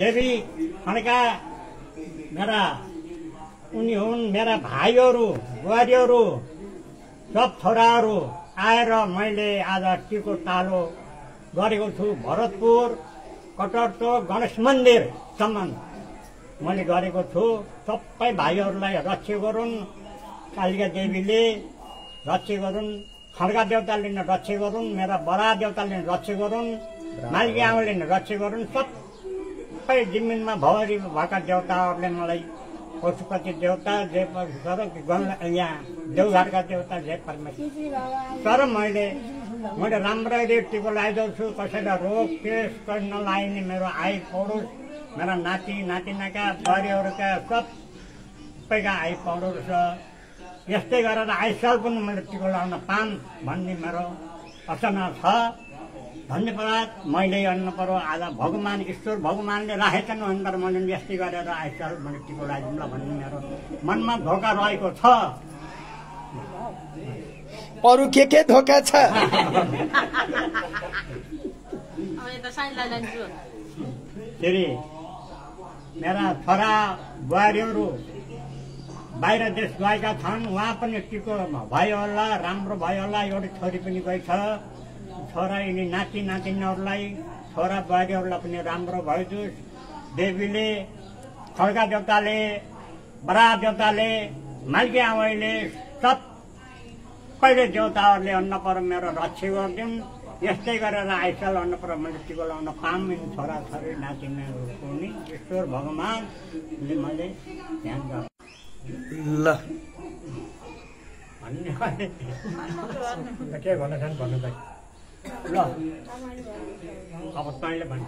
देवी भनेका मेरा उनी हुन् मेरा भाइहरू बुहारीहरू सब छोराहरू आएर मैले आज टिको तालो गरेको छु। भरतपुर कटरचोक गणेश मन्दिरसम्म मैले गरेको छु। सबै भाइहरूलाई रक्षा गरून्, कालिका देवीले रक्षा गरून्, खड्गा देवताले रक्षा गरून्, मेरा बडा देवताले रक्षा गरून्, मालिकी आमाले रक्षा गरून्। सबै जमिनमा भवरी भएका देवताहरूले मलाई पशुपति देवता जय परमेश्वर यहाँ देवघाटका देवता जय परमेश्वर। तर मैले राम्ररी टिको लगाइदिएको छु। कसैलाई रोग केस नलाइने मेरो आइ पडोस्, मेरा नाति नातिनाका बुहारीहरूका सबैका आइ पडोस् छ। यस्तै गरेर आइसाल पनि मैले टिको लगाउन पाऊँ भन्ने मेरो आशा छ। धन्यवाद। मैले अन्नु पर्यो आज भगवान ईश्वर भगवानले राखेछन् भनेर मैले यस्तै गरेर आइसाल मैले टिको लगाइदिउँला भन्ने मेरो मनमा धोका रहेको छ। अरू के धोका छ? फेरि मेरा छोरा बुहारीहरू बाहिर देश गएका छन्, उहाँ पनि टिको भयो होला, राम्रो भयो होला। एउटी छोरी पनि गई छ। छोरा यिनी नाति नातिनीहरूलाई छोरा बुहारीहरूलाई पनि राम्रो भइदियोस्। देवीले खड्गा देवताले बडा देवताले मालिकी आमाले सबैले देवताहरूले अन्नपर मेरो रक्षा गरिदिउन्। यस्तै गरेर आइसाल अन्नपर मैले टिको लगाउन पाऊँ। छोरा छोरी नातिनीहरूको पनि ईश्वर भगवानले मैले ध्यान गर्छु। ल के भन्नु भन्नु त ल अब तैँले भन्नु।